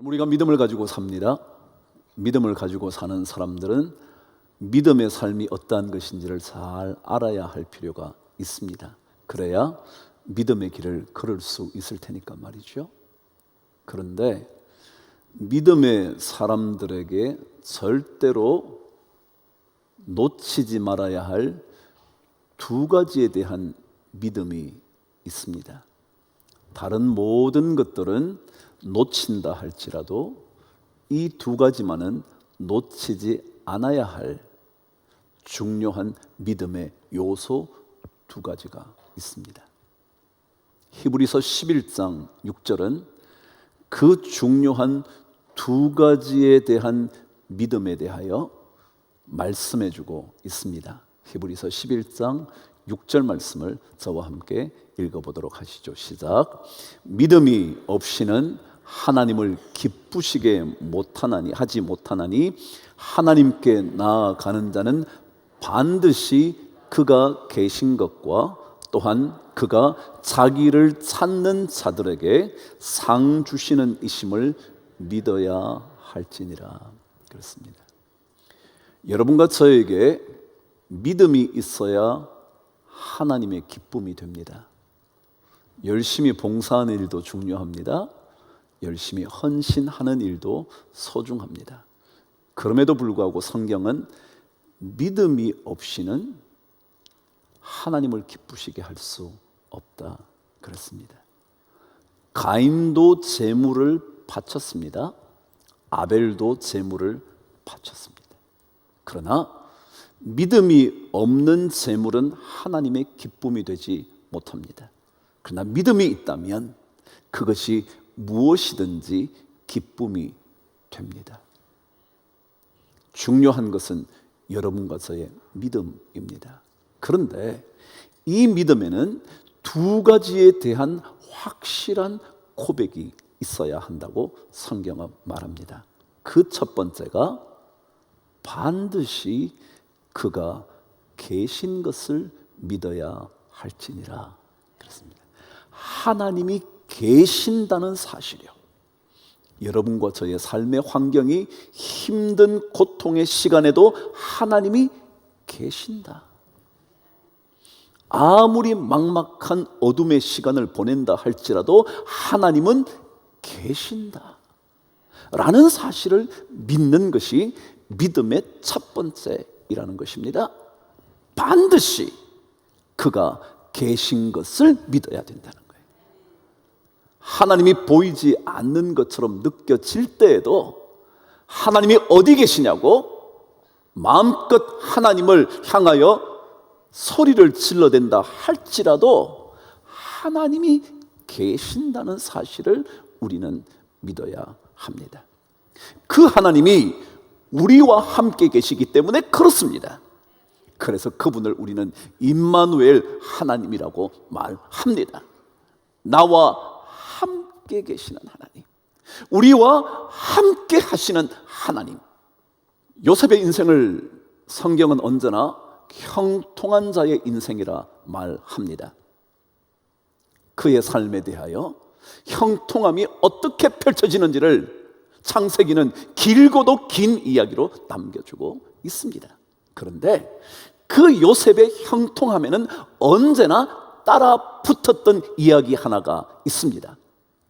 우리가 믿음을 가지고 삽니다. 믿음을 가지고 사는 사람들은 믿음의 삶이 어떠한 것인지를 잘 알아야 할 필요가 있습니다. 그래야 믿음의 길을 걸을 수 있을 테니까 말이죠. 그런데 믿음의 사람들에게 절대로 놓치지 말아야 할 두 가지에 대한 믿음이 있습니다. 다른 모든 것들은 놓친다 할지라도 이 두 가지만은 놓치지 않아야 할 중요한 믿음의 요소 두 가지가 있습니다. 히브리서 11장 6절은 그 중요한 두 가지에 대한 믿음에 대하여 말씀해 주고 있습니다. 히브리서 11장 6절 말씀을 저와 함께 읽어보도록 하시죠. 시작. 믿음이 없이는 하나님을 기쁘시게 하지 못하나니 하나님께 나아가는 자는 반드시 그가 계신 것과 또한 그가 자기를 찾는 자들에게 상 주시는 이심을 믿어야 할지니라. 그렇습니다. 여러분과 저에게 믿음이 있어야 하나님의 기쁨이 됩니다. 열심히 봉사하는 일도 중요합니다. 열심히 헌신하는 일도 소중합니다. 그럼에도 불구하고 성경은 믿음이 없이는 하나님을 기쁘시게 할 수 없다 그랬습니다. 가인도 제물을 바쳤습니다. 아벨도 제물을 바쳤습니다. 그러나 믿음이 없는 제물은 하나님의 기쁨이 되지 못합니다. 그러나 믿음이 있다면 그것이 무엇이든지 기쁨이 됩니다. 중요한 것은 여러분과 저의 믿음입니다. 그런데 이 믿음에는 두 가지에 대한 확실한 고백이 있어야 한다고 성경은 말합니다. 그 첫 번째가 반드시 그가 계신 것을 믿어야 할지니라 그렇습니다. 하나님이 계신다는 사실이요. 여러분과 저의 삶의 환경이 힘든 고통의 시간에도 하나님이 계신다. 아무리 막막한 어둠의 시간을 보낸다 할지라도 하나님은 계신다 라는 사실을 믿는 것이 믿음의 첫 번째이라는 것입니다. 반드시 그가 계신 것을 믿어야 된다는 거예요. 하나님이 보이지 않는 것처럼 느껴질 때에도 하나님이 어디 계시냐고 마음껏 하나님을 향하여 소리를 질러댄다 할지라도 하나님이 계신다는 사실을 우리는 믿어야 합니다. 그 하나님이 우리와 함께 계시기 때문에 그렇습니다. 그래서 그분을 우리는 임마누엘 하나님이라고 말합니다. 나와 함께 계시는 하나님, 우리와 함께 하시는 하나님. 요셉의 인생을 성경은 언제나 형통한 자의 인생이라 말합니다. 그의 삶에 대하여 형통함이 어떻게 펼쳐지는지를 창세기는 길고도 긴 이야기로 남겨주고 있습니다. 그런데 그 요셉의 형통함에는 언제나 따라 붙었던 이야기 하나가 있습니다.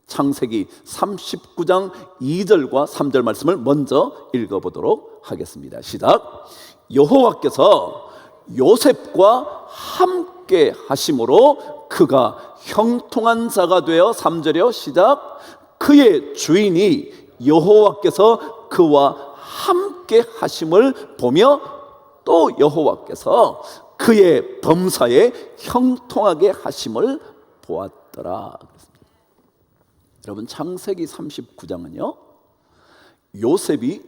창세기 39장 2절과 3절 말씀을 먼저 읽어보도록 하겠습니다. 시작. 여호와께서 요셉과 함께 하심으로 그가 형통한 자가 되어 3절이요. 시작. 그의 주인이 여호와께서 그와 함께 하심을 보며 또 여호와께서 그의 범사에 형통하게 하심을 보았더라. 여러분, 창세기 39장은요 요셉이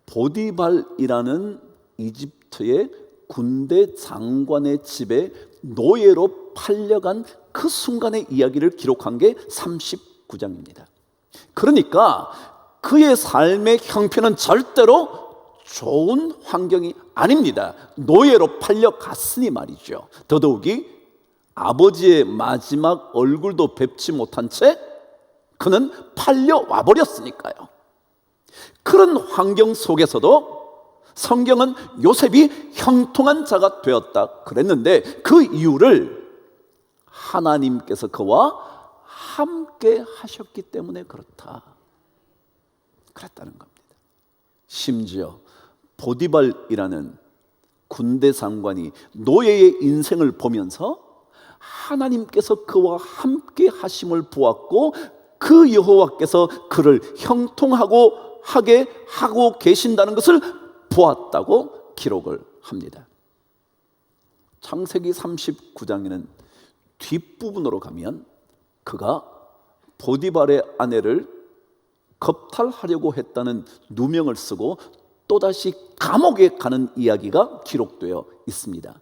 보디발이라는 이집트의 군대 장관의 집에 노예로 팔려간 그 순간의 이야기를 기록한 게 39장입니다. 그러니까 그의 삶의 형편은 절대로 좋은 환경이 아닙니다. 노예로 팔려갔으니 말이죠. 더더욱이 아버지의 마지막 얼굴도 뵙지 못한 채 그는 팔려와 버렸으니까요. 그런 환경 속에서도 성경은 요셉이 형통한 자가 되었다 그랬는데 그 이유를 하나님께서 그와 함께 하셨기 때문에 그렇다 그랬다는 겁니다. 심지어 보디발이라는 군대 장관이 노예의 인생을 보면서 하나님께서 그와 함께 하심을 보았고 그 여호와께서 그를 형통하고 하게 하고 계신다는 것을 보았다고 기록을 합니다. 창세기 39장에는 뒷부분으로 가면 그가 보디발의 아내를 겁탈하려고 했다는 누명을 쓰고 또다시 감옥에 가는 이야기가 기록되어 있습니다.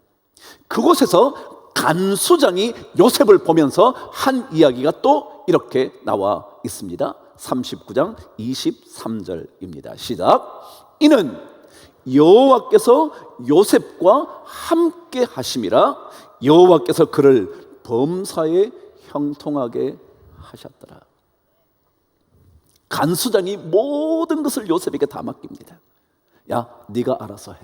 그곳에서 간수장이 요셉을 보면서 한 이야기가 또 이렇게 나와 있습니다. 39장 23절입니다. 시작. 이는 여호와께서 요셉과 함께 하심이라 여호와께서 그를 범사에 형통하게 하셨더라. 간수장이 모든 것을 요셉에게 다 맡깁니다. 야, 네가 알아서 해.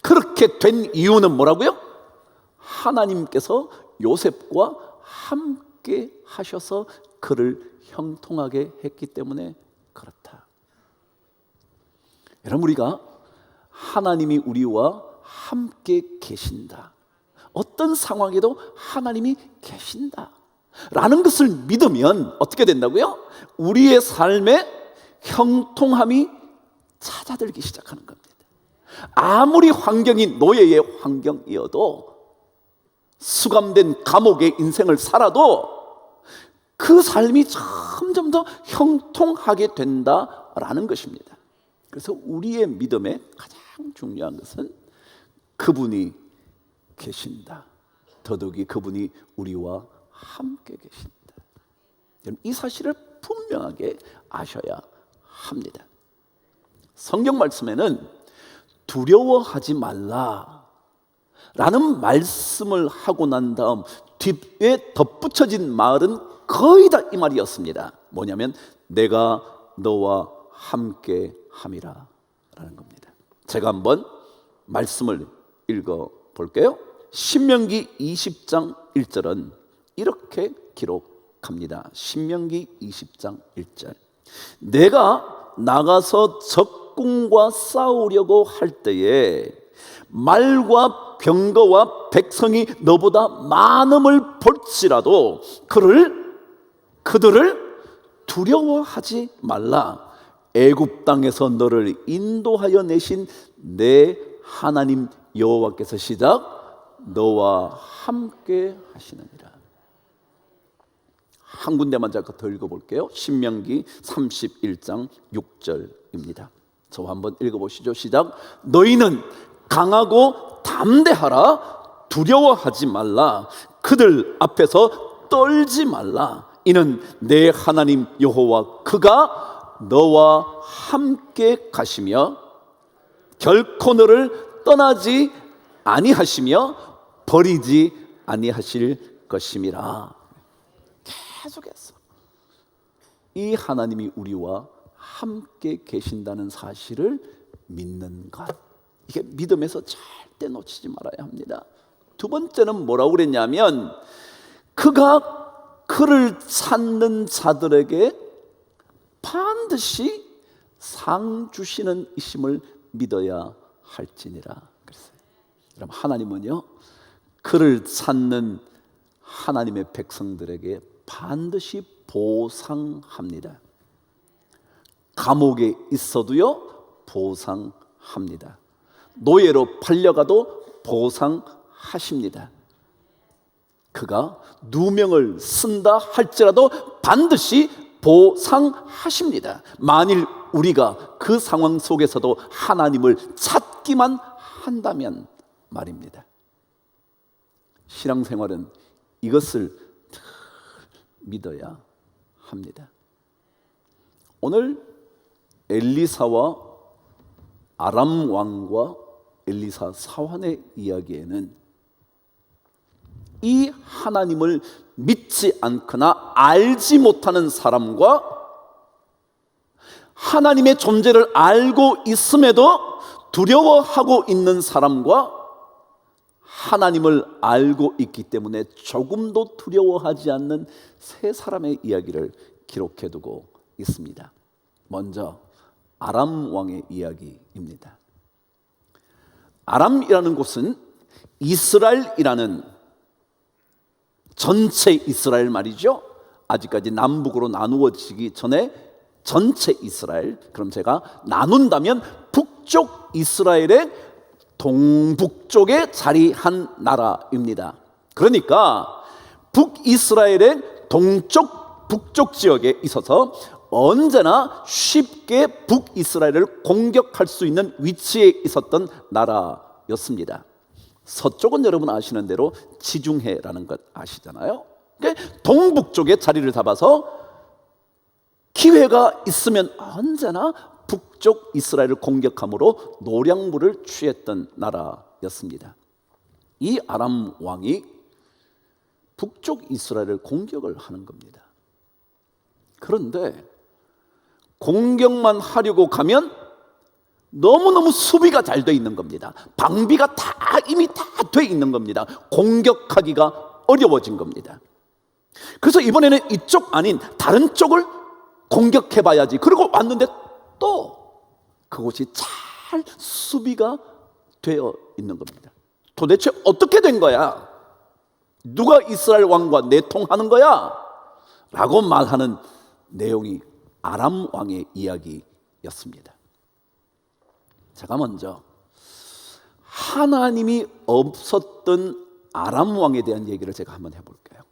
그렇게 된 이유는 뭐라고요? 하나님께서 요셉과 함께 하셔서 그를 형통하게 했기 때문에 그렇다. 여러분, 우리가 하나님이 우리와 함께 계신다, 어떤 상황에도 하나님이 계신다 라는 것을 믿으면 어떻게 된다고요? 우리의 삶에 형통함이 찾아들기 시작하는 겁니다. 아무리 환경이 노예의 환경이어도, 수감된 감옥의 인생을 살아도 그 삶이 점점 더 형통하게 된다라는 것입니다. 그래서 우리의 믿음의 가장 중요한 것은 그분이 계신다, 더더욱이 그분이 우리와 함께 계신다. 이 사실을 분명하게 아셔야 합니다. 성경 말씀에는 두려워하지 말라 라는 말씀을 하고 난 다음 뒤에 덧붙여진 말은 거의 다 이 말이었습니다. 뭐냐면 내가 너와 함께 함이라 라는 겁니다. 제가 한번 말씀을 읽어 볼게요. 신명기 20장 1절은 이렇게 기록합니다. 신명기 20장 1절. 내가 나가서 적군과 싸우려고 할 때에 말과 병거와 백성이 너보다 많음을 볼지라도 그들을 두려워하지 말라. 애굽 땅에서 너를 인도하여 내신 내 하나님 여호와께서 시작 너와 함께 하시느니라. 한 군데만 잠깐 더 읽어볼게요. 신명기 31장 6절입니다. 저와 한번 읽어보시죠. 시작. 너희는 강하고 담대하라. 두려워하지 말라. 그들 앞에서 떨지 말라. 이는 내 하나님 여호와 그가 너와 함께 가시며 결코 너를 떠나지 아니하시며 버리지 아니하실 것임이라. 계속해서 이 하나님이 우리와 함께 계신다는 사실을 믿는 것, 이게 믿음에서 절대 놓치지 말아야 합니다. 두 번째는 뭐라고 그랬냐면 그가 그를 찾는 자들에게 반드시 상 주시는 이심을 믿어야 할지니라 그랬어요. 그럼 하나님은요, 그를 찾는 하나님의 백성들에게 반드시 보상합니다. 감옥에 있어도요, 보상합니다. 노예로 팔려가도 보상하십니다. 그가 누명을 쓴다 할지라도 반드시 보상하십니다. 만일 우리가 그 상황 속에서도 하나님을 찾기만 한다면 말입니다. 신앙생활은 이것을 믿어야 합니다. 오늘 엘리사와 아람 왕과 엘리사 사환의 이야기에는 이 하나님을 믿지 않거나 알지 못하는 사람과 하나님의 존재를 알고 있음에도 두려워하고 있는 사람과 하나님을 알고 있기 때문에 조금도 두려워하지 않는 세 사람의 이야기를 기록해두고 있습니다. 먼저 아람 왕의 이야기입니다. 아람이라는 곳은 이스라엘이라는 전체 이스라엘 말이죠. 아직까지 남북으로 나누어지기 전에 전체 이스라엘, 그럼 제가 나눈다면 북쪽 이스라엘의 동북쪽에 자리한 나라입니다. 그러니까 북이스라엘의 동쪽 북쪽 지역에 있어서 언제나 쉽게 북이스라엘을 공격할 수 있는 위치에 있었던 나라였습니다. 서쪽은 여러분 아시는 대로 지중해라는 것 아시잖아요. 동북쪽에 자리를 잡아서 기회가 있으면 언제나 북쪽 이스라엘을 공격함으로 노량물을 취했던 나라였습니다. 이 아람 왕이 북쪽 이스라엘을 공격을 하는 겁니다. 그런데 공격만 하려고 가면 너무너무 수비가 잘 돼 있는 겁니다. 방비가 이미 다 돼 있는 겁니다. 공격하기가 어려워진 겁니다. 그래서 이번에는 이쪽 아닌 다른 쪽을 공격해 봐야지. 그리고 왔는데 또 그곳이 잘 수비가 되어 있는 겁니다. 도대체 어떻게 된 거야? 누가 이스라엘 왕과 내통하는 거야? 라고 말하는 내용이 아람 왕의 이야기였습니다. 제가 먼저 하나님이 없었던 아람 왕에 대한 얘기를 제가 한번 해볼게요.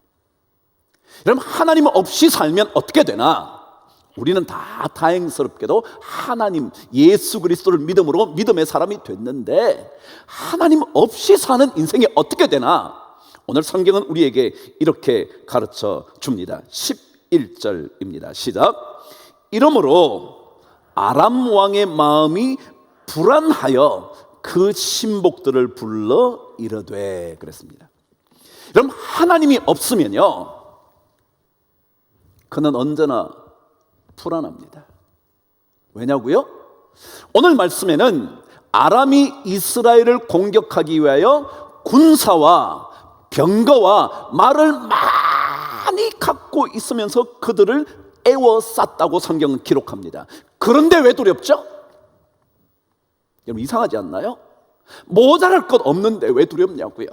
여러분, 하나님 없이 살면 어떻게 되나? 우리는 다 다행스럽게도 하나님 예수 그리스도를 믿음으로 믿음의 사람이 됐는데, 하나님 없이 사는 인생이 어떻게 되나? 오늘 성경은 우리에게 이렇게 가르쳐 줍니다. 11절입니다. 시작. 이러므로 아람 왕의 마음이 불안하여 그 신복들을 불러 이르되, 그랬습니다. 여러분, 하나님이 없으면요, 그는 언제나 불안합니다. 왜냐고요? 오늘 말씀에는 아람이 이스라엘을 공격하기 위하여 군사와 병거와 말을 많이 갖고 있으면서 그들을 애워쌌다고 성경은 기록합니다. 그런데 왜 두렵죠? 여러분, 이상하지 않나요? 모자랄 것 없는데 왜 두렵냐고요?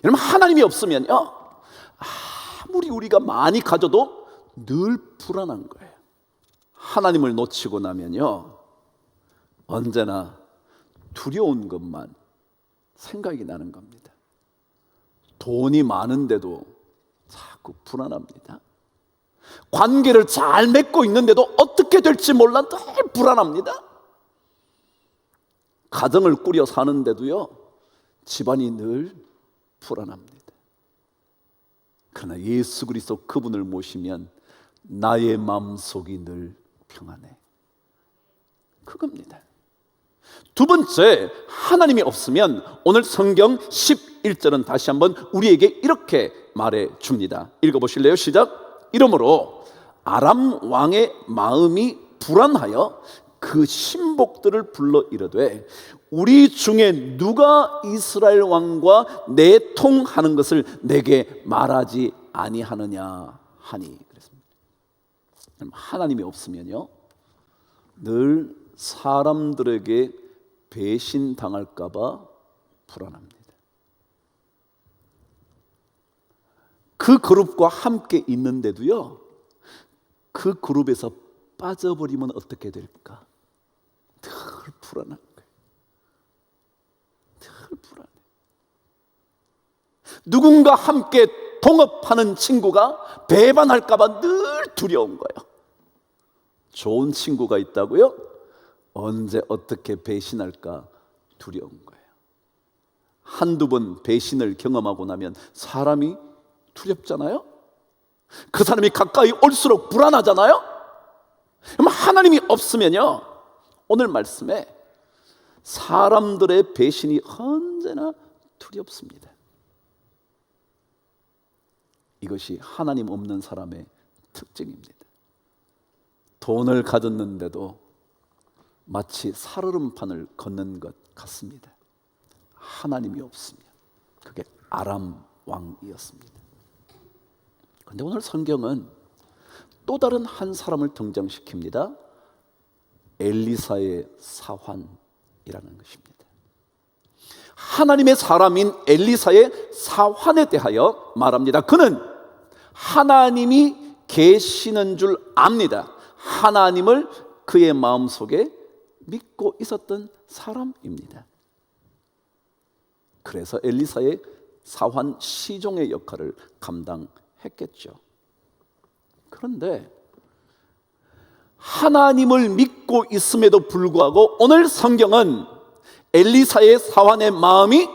여러분, 하나님이 없으면요, 아무리 우리가 많이 가져도 늘 불안한 거예요. 하나님을 놓치고 나면요, 언제나 두려운 것만 생각이 나는 겁니다. 돈이 많은데도 자꾸 불안합니다. 관계를 잘 맺고 있는데도 어떻게 될지 몰라 늘 불안합니다. 가정을 꾸려 사는데도요, 집안이 늘 불안합니다. 그러나 예수 그리스도 그분을 모시면 나의 마음속이 늘 평안해. 그겁니다. 두 번째, 하나님이 없으면 오늘 성경 11절은 다시 한번 우리에게 이렇게 말해 줍니다. 읽어보실래요? 시작. 이러므로 아람 왕의 마음이 불안하여 그 신복들을 불러 이르되, 우리 중에 누가 이스라엘 왕과 내통하는 것을 내게 말하지 아니하느냐 하니, 그랬습니다. 하나님이 없으면요, 늘 사람들에게 배신당할까 봐 불안합니다. 그 그룹과 함께 있는데도요, 그 그룹에서 빠져버리면 어떻게 될까? 늘 불안한 거예요. 늘 불안해. 누군가 함께 동업하는 친구가 배반할까 봐 늘 두려운 거예요. 좋은 친구가 있다고요? 언제 어떻게 배신할까 두려운 거예요. 한두 번 배신을 경험하고 나면 사람이 두렵잖아요. 그 사람이 가까이 올수록 불안하잖아요. 그럼 하나님이 없으면요, 오늘 말씀에 사람들의 배신이 언제나 두렵습니다. 이것이 하나님 없는 사람의 특징입니다. 돈을 가졌는데도 마치 살얼음판을 걷는 것 같습니다. 하나님이 없으면. 그게 아람 왕이었습니다. 그런데 오늘 성경은 또 다른 한 사람을 등장시킵니다. 엘리사의 사환이라는 것입니다. 하나님의 사람인 엘리사의 사환에 대하여 말합니다. 그는 하나님이 계시는 줄 압니다. 하나님을 그의 마음속에 믿고 있었던 사람입니다. 그래서 엘리사의 사환 시종의 역할을 감당했겠죠. 그런데 하나님을 믿고 있음에도 불구하고 오늘 성경은 엘리사의 사환의 마음이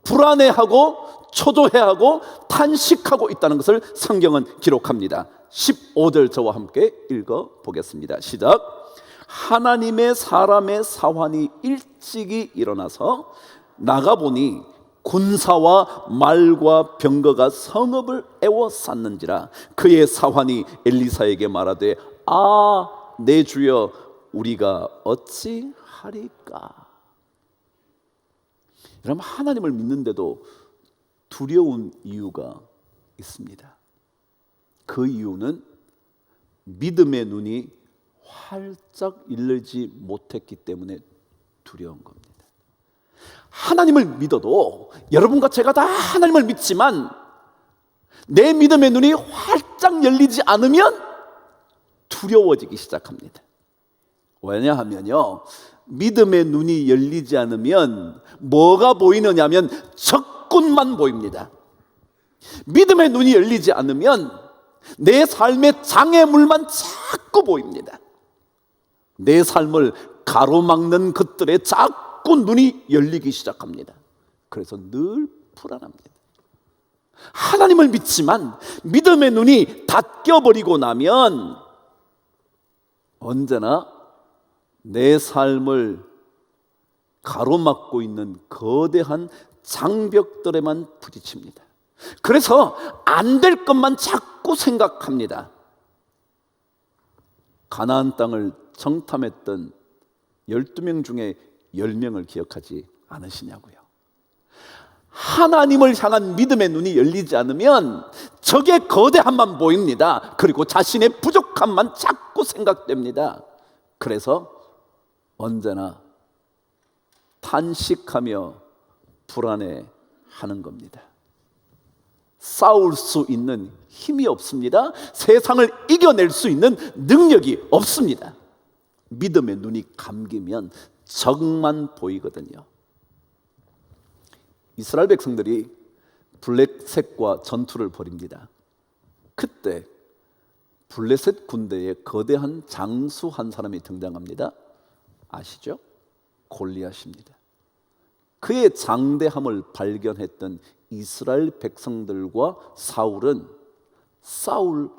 불안해하고 초조해하고 탄식하고 있다는 것을 성경은 기록합니다. 15절 저와 함께 읽어보겠습니다. 시작. 하나님의 사람의 사환이 일찍이 일어나서 나가보니 군사와 말과 병거가 성읍을 에워쌌는지라. 그의 사환이 엘리사에게 말하되 내 주여 우리가 어찌하리까. 여러분, 하나님을 믿는데도 두려운 이유가 있습니다. 그 이유는 믿음의 눈이 활짝 열리지 못했기 때문에 두려운 겁니다. 하나님을 믿어도 여러분과 제가 다 하나님을 믿지만 내 믿음의 눈이 활짝 열리지 않으면 두려워지기 시작합니다. 왜냐하면요, 믿음의 눈이 열리지 않으면 뭐가 보이느냐면 적군만 보입니다. 믿음의 눈이 열리지 않으면 내 삶의 장애물만 자꾸 보입니다. 내 삶을 가로막는 것들에 자꾸 눈이 열리기 시작합니다. 그래서 늘 불안합니다. 하나님을 믿지만 믿음의 눈이 닫혀버리고 나면 언제나 내 삶을 가로막고 있는 거대한 장벽들에만 부딪힙니다. 그래서 안 될 것만 자꾸 생각합니다. 가나안 땅을 정탐했던 12명 중에 10명을 기억하지 않으시냐고요. 하나님을 향한 믿음의 눈이 열리지 않으면 적의 거대함만 보입니다. 그리고 자신의 부족함만 자꾸 생각됩니다. 그래서 언제나 탄식하며 불안해하는 겁니다. 싸울 수 있는 힘이 없습니다. 세상을 이겨낼 수 있는 능력이 없습니다. 믿음의 눈이 감기면 적만 보이거든요. 이스라엘 백성들이 블레셋과 전투를 벌입니다. 그때 블레셋 군대에 거대한 장수 한 사람이 등장합니다. 아시죠? 골리앗입니다. 그의 장대함을 발견했던 이스라엘 백성들과 사울은 싸울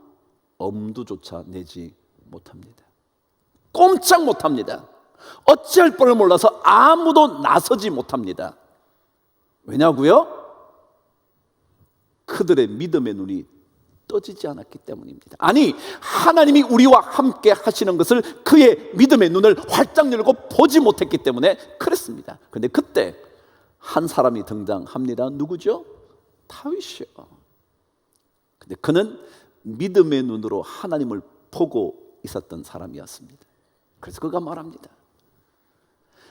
엄두조차 내지 못합니다. 꼼짝 못합니다. 어찌할 뻔을 몰라서 아무도 나서지 못합니다. 왜냐고요? 그들의 믿음의 눈이 떠지지 않았기 때문입니다. 아니, 하나님이 우리와 함께 하시는 것을 그의 믿음의 눈을 활짝 열고 보지 못했기 때문에 그랬습니다. 그런데 그때 한 사람이 등장합니다. 누구죠? 다윗이요. 근데 그는 믿음의 눈으로 하나님을 보고 있었던 사람이었습니다. 그래서 그가 말합니다.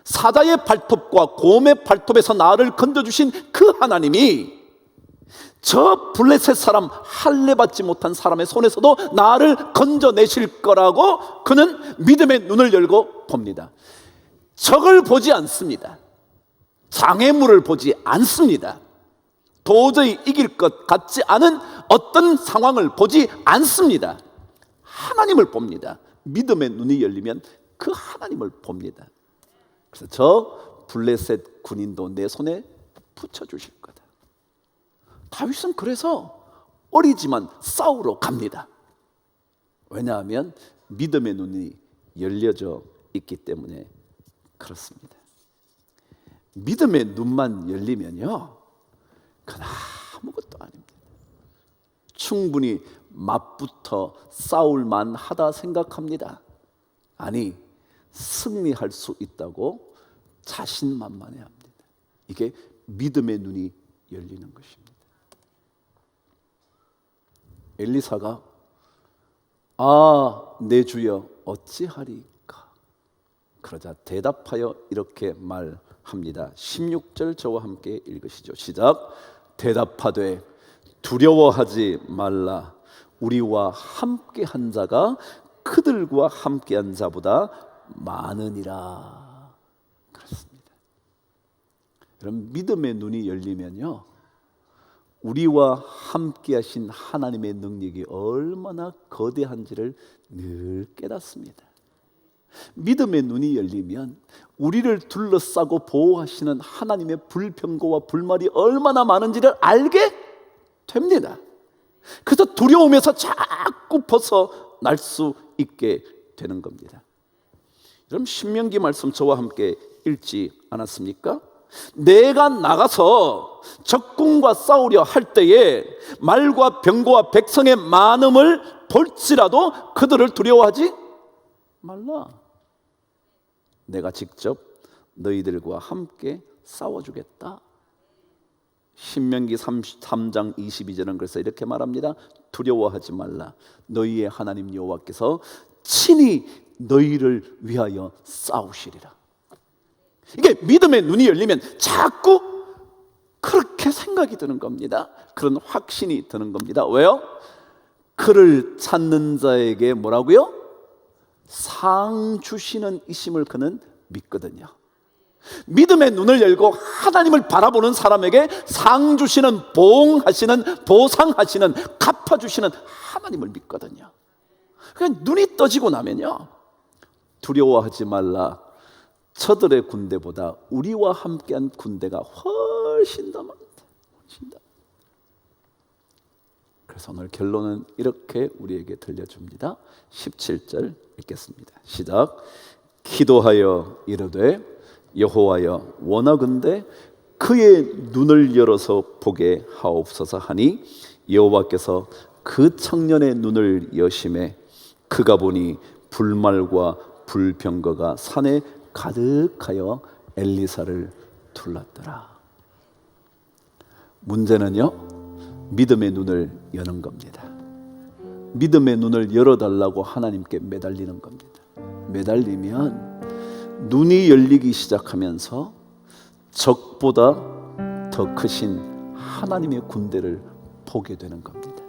사자의 발톱과 곰의 발톱에서 나를 건져주신 그 하나님이 저 블레셋 사람, 할례 받지 못한 사람의 손에서도 나를 건져내실 거라고 그는 믿음의 눈을 열고 봅니다. 적을 보지 않습니다. 장애물을 보지 않습니다. 도저히 이길 것 같지 않은 어떤 상황을 보지 않습니다. 하나님을 봅니다. 믿음의 눈이 열리면 그 하나님을 봅니다. 그래서 저 블레셋 군인도 내 손에 붙여주실 거다. 다윗은 그래서 어리지만 싸우러 갑니다. 왜냐하면 믿음의 눈이 열려져 있기 때문에 그렇습니다. 믿음의 눈만 열리면요, 그건 아무것도 아닙니다. 충분히 맞붙어 싸울만 하다 생각합니다. 아니, 승리할 수 있다고 자신만만해합니다. 이게 믿음의 눈이 열리는 것입니다. 엘리사가 내 주여 어찌하리까? 그러자 대답하여 이렇게 말합니다. 16절 저와 함께 읽으시죠. 시작. 대답하되 두려워하지 말라. 우리와 함께한 자가 그들과 함께한 자보다 많으니라. 그렇습니다. 여러분, 믿음의 눈이 열리면요, 우리와 함께하신 하나님의 능력이 얼마나 거대한지를 늘 깨닫습니다. 믿음의 눈이 열리면 우리를 둘러싸고 보호하시는 하나님의 불평거와 불말이 얼마나 많은지를 알게 됩니다. 그래서 두려움에서 자꾸 벗어날 수 있게 되는 겁니다. 여러분, 신명기 말씀 저와 함께 읽지 않았습니까? 내가 나가서 적군과 싸우려 할 때에 말과 병거와 백성의 많음을 볼지라도 그들을 두려워하지 말라. 내가 직접 너희들과 함께 싸워주겠다. 신명기 33장 22절은 그래서 이렇게 말합니다. 두려워하지 말라. 너희의 하나님 여호와께서 친히 너희를 위하여 싸우시리라. 이게 믿음의 눈이 열리면 자꾸 그렇게 생각이 드는 겁니다. 그런 확신이 드는 겁니다. 왜요? 그를 찾는 자에게 뭐라고요? 상 주시는 이심을 그는 믿거든요. 믿음의 눈을 열고 하나님을 바라보는 사람에게 상 주시는, 보응하시는, 보상하시는, 갚아주시는 하나님을 믿거든요. 그냥 눈이 떠지고 나면요, 두려워하지 말라. 저들의 군대보다 우리와 함께한 군대가 훨씬 더 많다. 훨씬 더. 그래서 오늘 결론은 이렇게 우리에게 들려줍니다. 17절 읽겠습니다. 시작. 기도하여 이르되 여호와여 원하건대 그의 눈을 열어서 보게 하옵소서 하니 여호와께서 그 청년의 눈을 여심해 그가 보니 불말과 불병거가 산에 가득하여 엘리사를 둘렀더라. 문제는요, 믿음의 눈을 여는 겁니다. 믿음의 눈을 열어달라고 하나님께 매달리는 겁니다. 매달리면 눈이 열리기 시작하면서 적보다 더 크신 하나님의 군대를 보게 되는 겁니다.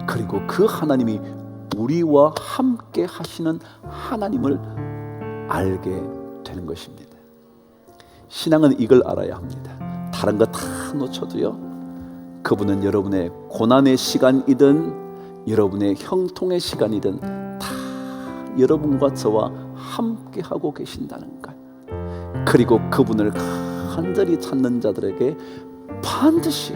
그리고 그 하나님이 우리와 함께 하시는 하나님을 알게 되는 것입니다. 신앙은 이걸 알아야 합니다. 다른 거 다 놓쳐도요, 그분은 여러분의 고난의 시간이든 여러분의 형통의 시간이든 다 여러분과 저와 함께 하고 계신다는 것, 그리고 그분을 간절히 찾는 자들에게 반드시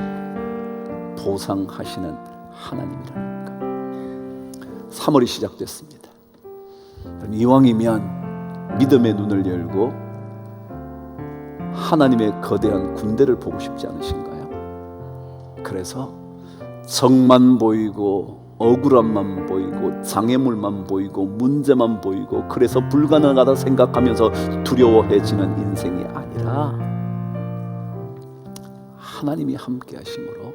보상하시는 하나님이라는 것. 3월이 시작됐습니다. 이왕이면 믿음의 눈을 열고 하나님의 거대한 군대를 보고 싶지 않으신가요? 그래서 적만 보이고 억울함만 보이고 장애물만 보이고 문제만 보이고 그래서 불가능하다 생각하면서 두려워해지는 인생이 아니라 하나님이 함께 하심으로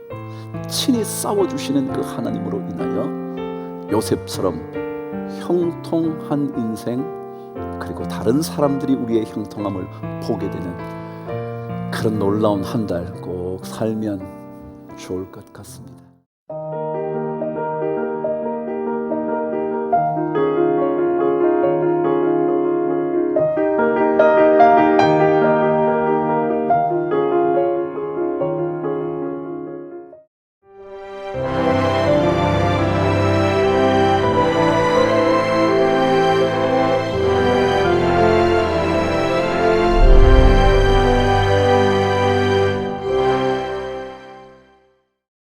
친히 싸워주시는 그 하나님으로 인하여 요셉처럼 형통한 인생, 그리고 다른 사람들이 우리의 형통함을 보게 되는 그런 놀라운 한 달 꼭 살면 좋을 것 같습니다.